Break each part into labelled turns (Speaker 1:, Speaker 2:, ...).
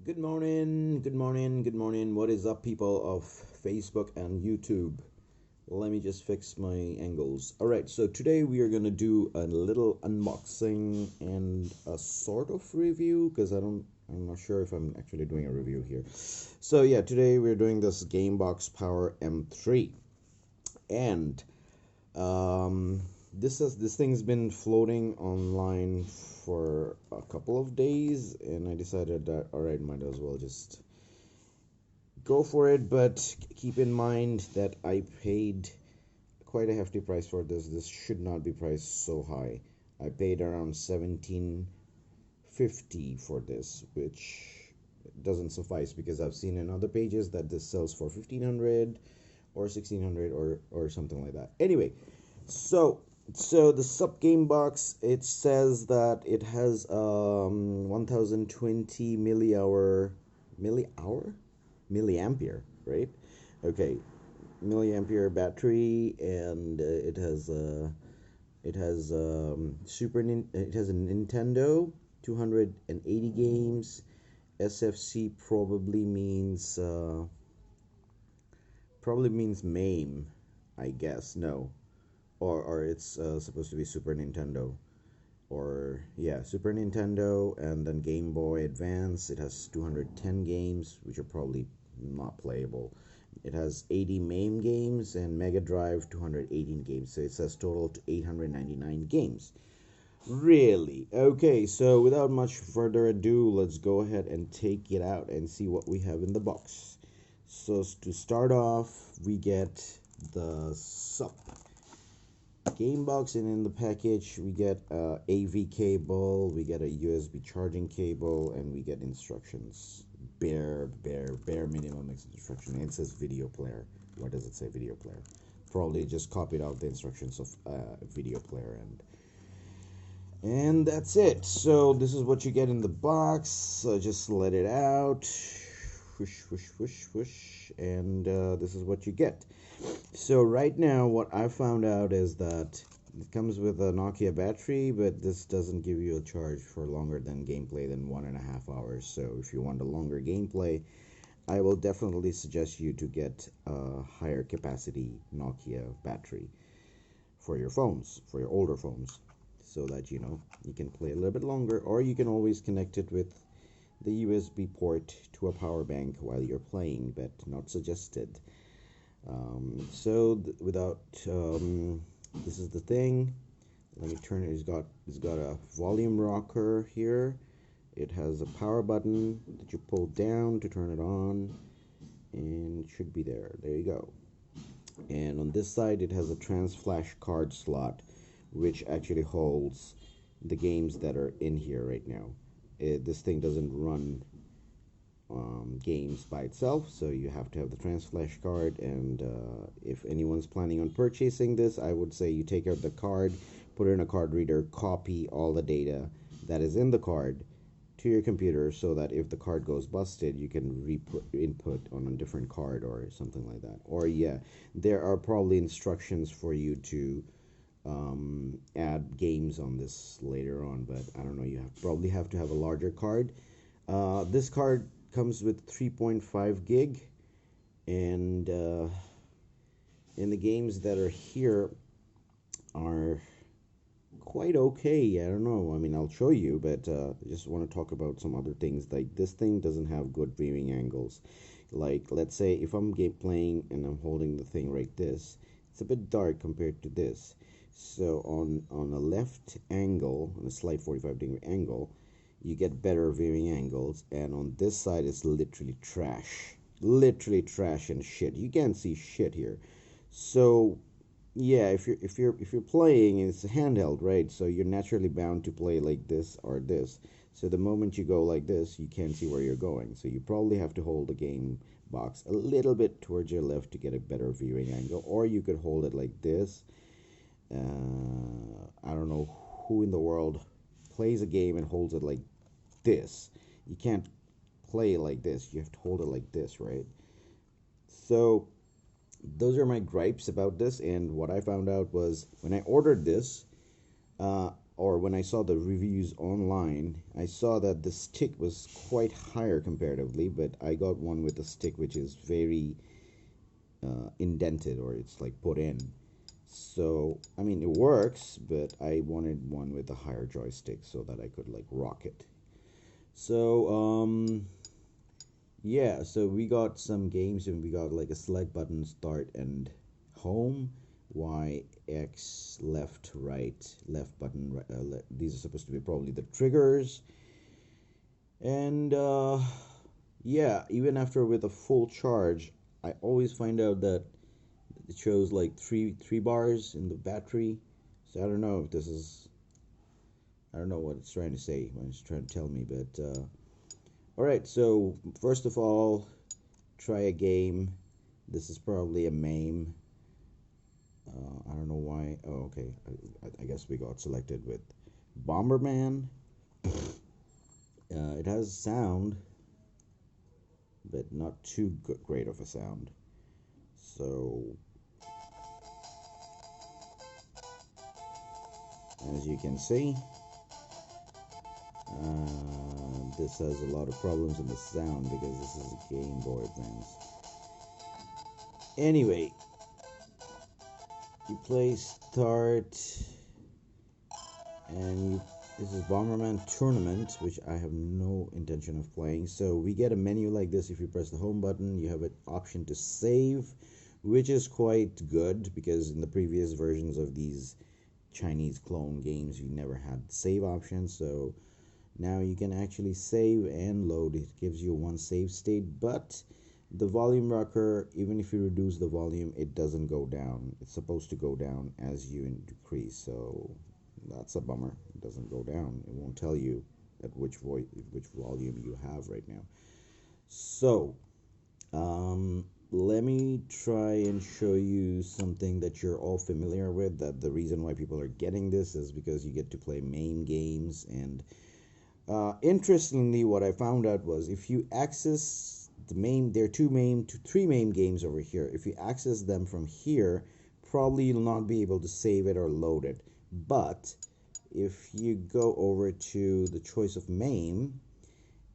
Speaker 1: Good morning, good morning, good morning. What is up, people of Facebook and YouTube? Let me just fix my angles. Alright, so today we are gonna do a little unboxing and a sort of review because I'm not sure if I'm actually doing a review here. So yeah, today we're doing this Gamebox Power M3. And this thing's been floating online for a couple of days, and I decided that all right, might as well just go for it. But keep in mind that I paid quite a hefty price for this. This should not be priced so high. I paid around 1750 for this, which doesn't suffice because I've seen in other pages that this sells for 1500 or 1600 or something like that. Anyway, so the sub game box, it says that it has 1020 milliampere, right? Okay, milliampere battery, and it has a Nintendo, 280 games. SFC probably means MAME, I guess. No, or it's supposed to be Super Nintendo, or yeah, Super Nintendo, and then Game Boy Advance. It has 210 games, which are probably not playable. It has 80 MAME games, and Mega Drive 218 games. So it says total to 899 games. Really? Okay, so without much further ado, let's go ahead and take it out and see what we have in the box. So to start off, we get the sup game box, and in the package we get a AV cable, we get a USB charging cable, and we get instructions. Bare minimum instruction. And it says video player. What does it say? Video player. Probably just copied out the instructions of video player, and that's it. So this is what you get in the box. So just let it out, whoosh whoosh whoosh whoosh, and this is what you get. So right now what I found out is that it comes with a Nokia battery, but this doesn't give you a charge for longer than gameplay than 1.5 hours. So if you want a longer gameplay, I will definitely suggest you to get a higher capacity Nokia battery for your phones, for your older phones, so that you can play a little bit longer. Or you can always connect it with the USB port to a power bank while you're playing, but not suggested. This is the thing. Let me turn it. It's got a volume rocker here. It has a power button that you pull down to turn it on, and it should be there. There you go. And on this side it has a trans flash card slot, which actually holds the games that are in here right now. This thing doesn't run games by itself, so you have to have the trans flash card. And if anyone's planning on purchasing this, I would say you take out the card, put it in a card reader, copy all the data that is in the card to your computer, so that if the card goes busted, you can input on a different card or something like that. Or yeah, there are probably instructions for you to add games on this later on, but I don't know, you probably have to have a larger card. This card comes with 3.5 gig, and the games that are here are quite okay. I don't know, I mean, I'll show you, but I just want to talk about some other things. Like, this thing doesn't have good viewing angles. Like, let's say if I'm playing and I'm holding the thing like this, it's a bit dark compared to this. So on a left angle, on a slight 45-degree angle, you get better viewing angles, and on this side it's literally trash and shit. You can't see shit here. So yeah, if you're playing, it's a handheld, right? So you're naturally bound to play like this or this. So the moment you go like this, you can't see where you're going. So you probably have to hold the game box a little bit towards your left to get a better viewing angle, or you could hold it like this. I don't know who in the world plays a game and holds it like this. You can't play like this. You have to hold it like this, right? So those are my gripes about this. And what I found out was, when I ordered this, or when I saw the reviews online, I saw that the stick was quite higher comparatively, but I got one with a stick which is very indented, or it's like put in. So, I mean, it works, but I wanted one with a higher joystick so that I could like rock it. So, yeah, so we got some games and we got like a select button, start and home, Y, X, left, right, left button, right, these are supposed to be probably the triggers. And yeah, even after with a full charge, I always find out that it shows like three bars in the battery. So I don't know if this is, I don't know what it's trying to say, what it's trying to tell me, but all right. So first of all, try a game. This is probably a MAME. I don't know why. Oh, okay. I guess we got selected with Bomberman. It has sound, but not too great of a sound. So, as you can see, this has a lot of problems in the sound because this is a Game Boy Advance. Anyway, you play start, and this is Bomberman Tournament, which I have no intention of playing. So we get a menu like this. If you press the home button, you have an option to save, which is quite good because in the previous versions of these Chinese clone games, you never had save options. So now you can actually save and load. It gives you one save state, but the volume rocker, even if you reduce the volume, it doesn't go down. It's supposed to go down as you decrease. So that's a bummer. It doesn't go down. It won't tell you at which volume you have right now. So let me try and show you something that you're all familiar with. That the reason why people are getting this is because you get to play MAME games. And interestingly, what I found out was if you access the MAME, there are three MAME games over here. If you access them from here, probably you'll not be able to save it or load it. But if you go over to the choice of MAME,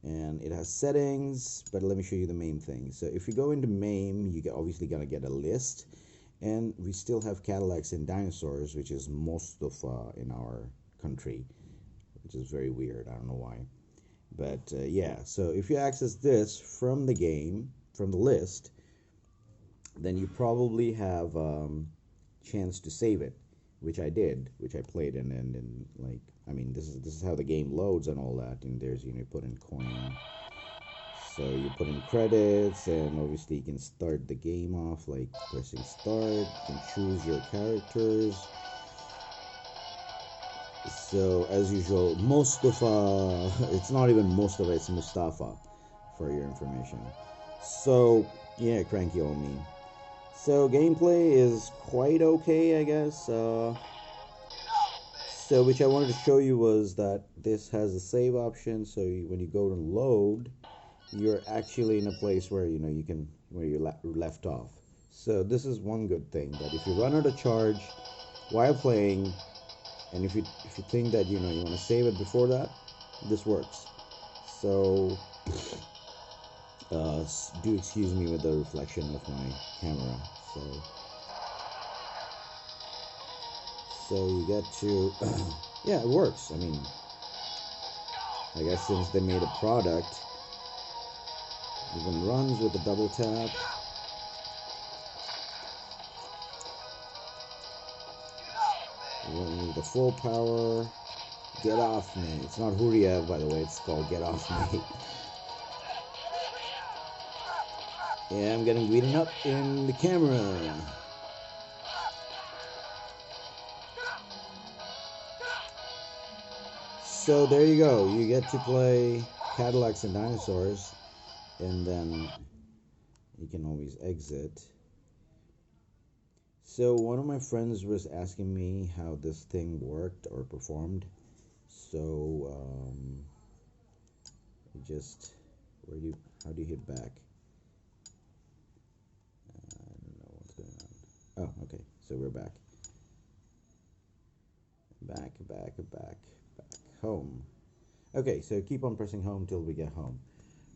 Speaker 1: and it has settings, but let me show you the MAME thing. So if you go into MAME, you obviously gonna get a list, and we still have Cadillacs and dinosaurs, which is most of in our country, which is very weird. I don't know why, but yeah. So if you access this from the game, from the list, then you probably have chance to save it, which I did, which I played, and like, I mean, this is how the game loads and all that. And there's, you put in coin, so you put in credits, and obviously you can start the game off like pressing start. You can choose your characters. So as usual, most of it's not even most of it, it's Mustafa, for your information. So yeah, cranky old me. So gameplay is quite okay, I guess. So which I wanted to show you was that this has a save option. So when you go to load, you're actually in a place where you can where you left off. So this is one good thing, that if you run out of charge while playing, and if you think that you want to save it before that, this works. So do excuse me with the reflection of my camera. So you get to yeah, it works. I mean, I guess since they made a product, even runs with a double tap. With the full power. Get off me. It's not Huria, by the way, it's called Get Off Me. Yeah, I'm getting beaten up in the camera. So there you go. You get to play Cadillacs and dinosaurs, and then you can always exit. So one of my friends was asking me how this thing worked or performed. So just how do you hit back? I don't know what's going on. Oh, okay. So we're back. back home. Okay, so keep on pressing home till we get home.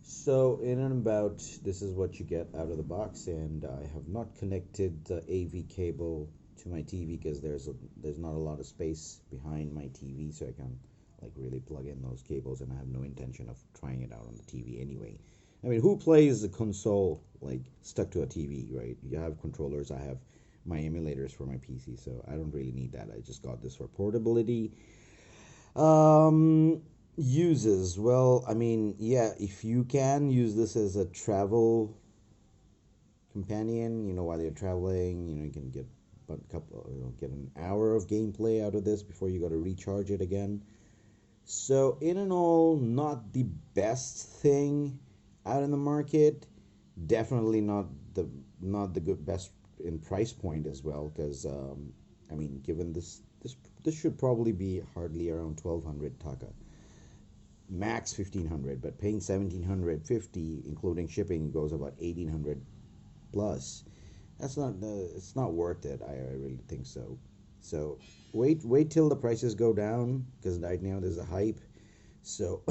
Speaker 1: So in and about, this is what you get out of the box, and I have not connected the AV cable to my TV because there's not a lot of space behind my TV, so I can like really plug in those cables, and I have no intention of trying it out on the TV anyway. I mean, who plays a console like stuck to a TV, right? You have controllers. I have my emulators for my PC, so I don't really need that. I just got this for portability. Um, Uses. Well, I mean, yeah, if you can use this as a travel companion, while you're traveling, you can get a couple, get an hour of gameplay out of this before you got to recharge it again. So, in and all, not the best thing out in the market. Definitely not the good best in price point as well, because I mean, given this should probably be hardly around 1200 taka, max 1500, but paying 1750 including shipping goes about 1800 plus. That's not it's not worth it. I really think so. So wait till the prices go down, because right now there's a hype. So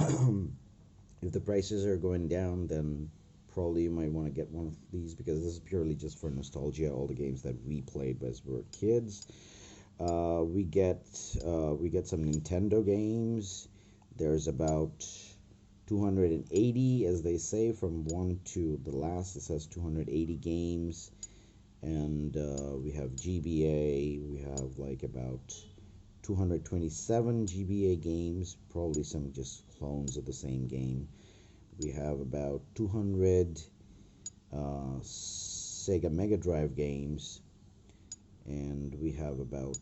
Speaker 1: if the prices are going down, then probably you might want to get one of these, because this is purely just for nostalgia. All the games that we played as we were kids. We get some Nintendo games. There's about 280, as they say, from one to the last. It says 280 games, and we have GBA. We have like about 227 GBA games, probably some just clones of the same game. We have about 200 Sega Mega Drive games, and we have about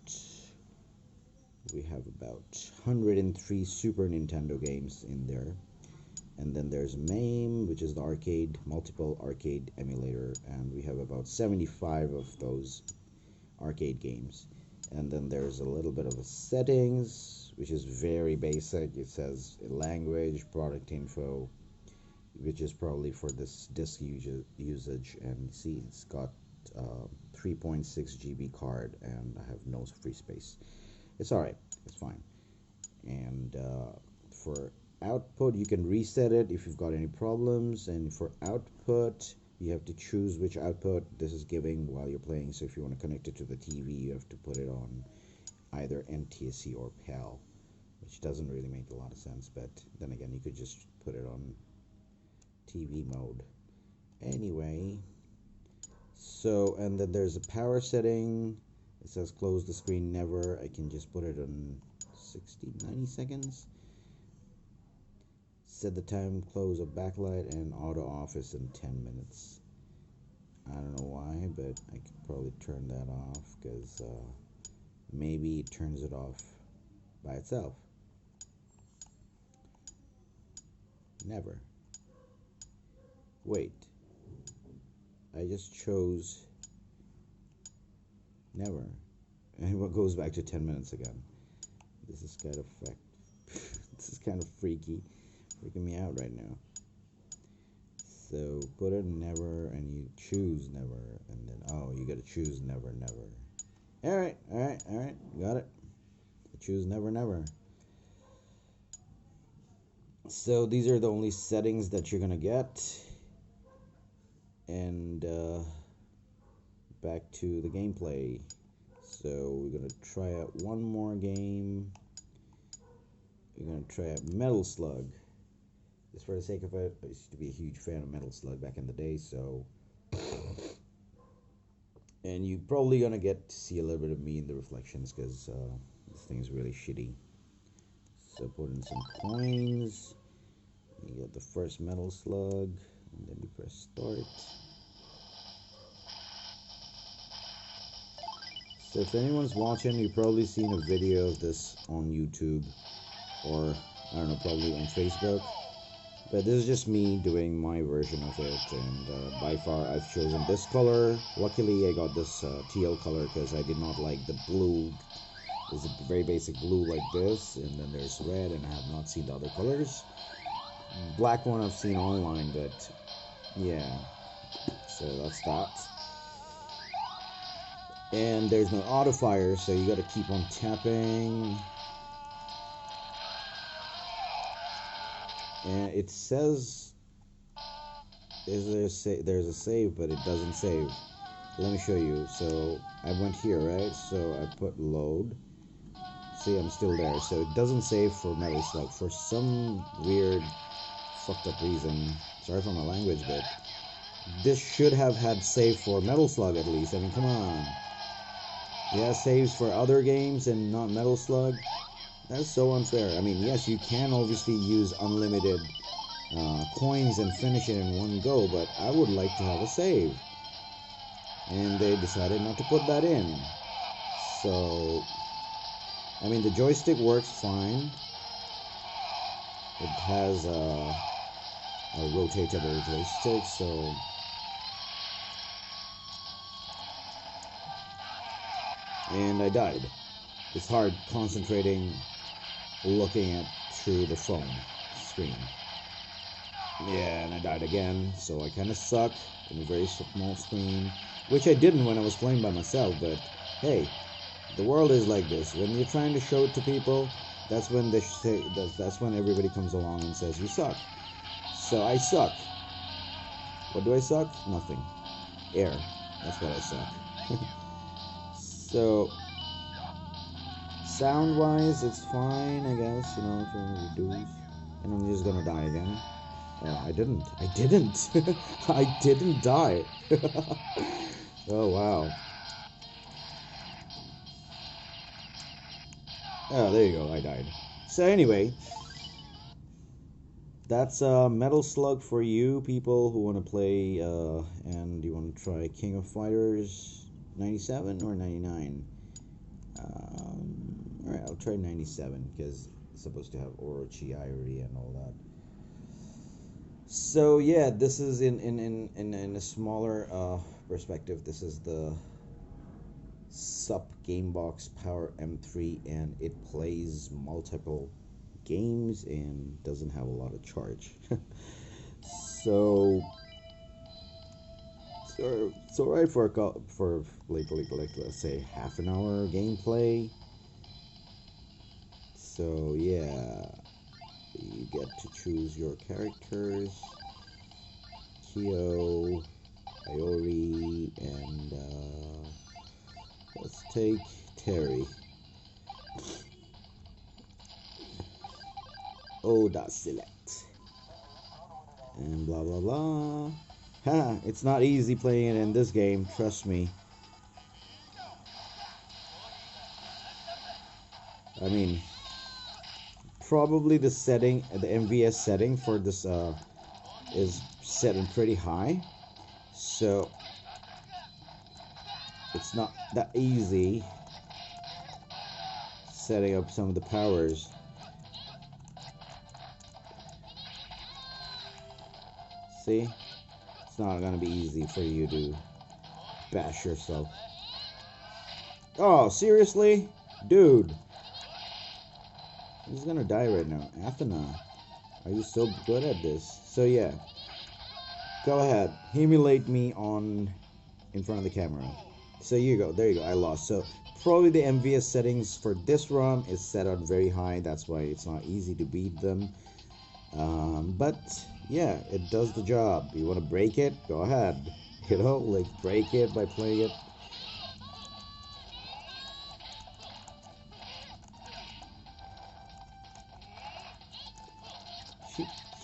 Speaker 1: 103 Super Nintendo games in there. And then there's MAME, which is the multiple arcade emulator, and we have about 75 of those arcade games. And then there's a little bit of a settings, which is very basic. It says language, product info, which is probably for this disk usage. And see, it's got 3.6 GB card, and I have no free space. It's alright, it's fine. And for output, you can reset it if you've got any problems. And for output, you have to choose which output this is giving while you're playing. So if you want to connect it to the TV, you have to put it on either NTSC or PAL, which doesn't really make a lot of sense. But then again, you could just put it on TV mode. Anyway, so, and then there's a power setting. It says close the screen never. I can just put it on 90 seconds. Set the time close of backlight, and auto off is in 10 minutes. I don't know why, but I could probably turn that off, because maybe it turns it off by itself. Never. Wait. I just chose never. And it goes back to 10 minutes again. This is kind of this is kind of freaking me out right now. So put a never, and you choose never, and then you gotta choose never. Alright, got it. Choose never. So these are the only settings that you're gonna get. And back to the gameplay. So we're gonna try out one more game. We're gonna try out Metal Slug. Just for the sake of it, I used to be a huge fan of Metal Slug back in the day, so. And you're probably gonna get to see a little bit of me in the reflections, because this thing is really shitty. So put in some coins. You get the first Metal Slug, and then you press start. So if anyone's watching, you've probably seen a video of this on YouTube, or I don't know, probably on Facebook. But this is just me doing my version of it, and by far I've chosen this color. Luckily I got this teal color, because I did not like the blue. There's a very basic blue like this, and then there's red, and I have not seen the other colors. Black one I've seen online, but yeah, so that's that. And there's no auto fire, so you gotta keep on tapping. And it says there's a save, but it doesn't save. Let me show you. So I went here, right? So I put load. See, I'm still there. So it doesn't save for Metal Slug for some weird, fucked up reason. Sorry for my language, but this should have had save for Metal Slug at least. I mean, come on. Yeah, saves for other games and not Metal Slug. That's so unfair. I mean, yes, you can obviously use unlimited coins and finish it in one go, but I would like to have a save. And they decided not to put that in. So, I mean, the joystick works fine. It has a rotatable joystick, so... And I died. It's hard concentrating, looking at through the phone screen. Yeah, and I died again, so I kind of suck in a very small screen, which I didn't when I was playing by myself, but hey, the world is like this. When you're trying to show it to people, that's when they say, that's when everybody comes along and says you suck. So I suck. What do I suck? Nothing. Air. That's what I suck. So, sound-wise, it's fine, I guess, you know, to reduce. And I'm just gonna die again. I didn't. I didn't die. Oh, wow. Oh, there you go, I died. So anyway, that's Metal Slug for you people who want to play, and you want to try King of Fighters 97 or 99. Alright, I'll try 97 because it's supposed to have Orochi, Irie, and all that. So yeah, this is in a smaller perspective. This is the SUP Gamebox Power M3, and it plays multiple games and doesn't have a lot of charge. So it's alright for like let's say half an hour gameplay. So yeah, you get to choose your characters, Kyo, Iori, and let's take Terry. Oda select. And blah blah blah. Ha! It's not easy playing it in this game, trust me. I mean, probably the MVS setting for this is set in pretty high, so it's not that easy setting up some of the powers. See? It's not gonna be easy for you to bash yourself. Oh, seriously? Dude. He's gonna die right now. Athena, are you so good at this? So yeah. Go ahead. Humiliate me in front of the camera. So you go. There you go. I lost. So probably the MVS settings for this ROM is set on very high. That's why it's not easy to beat them. But yeah, it does the job. You want to break it? Go ahead. You know, like break it by playing it.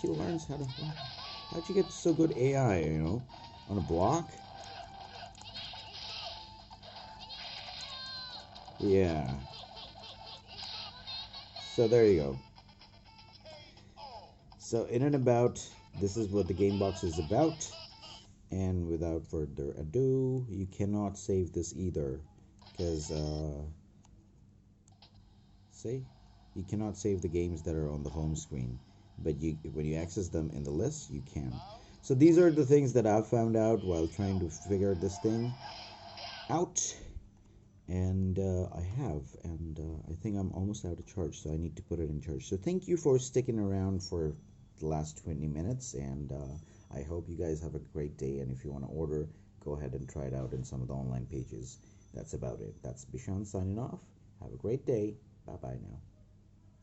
Speaker 1: She learns how to. How'd you get so good AI? You know, on a block. Yeah. So there you go. So in and about, this is what the game box is about. And without further ado, you cannot save this either, because see, you cannot save the games that are on the home screen, but when you access them in the list, you can. So these are the things that I've found out while trying to figure this thing out, and I think I'm almost out of charge, so I need to put it in charge. So thank you for sticking around for the last 20 minutes, and I hope you guys have a great day. And if you want to order, go ahead and try it out in some of the online pages. That's about it. That's Bishan signing off. Have a great day. Bye bye now.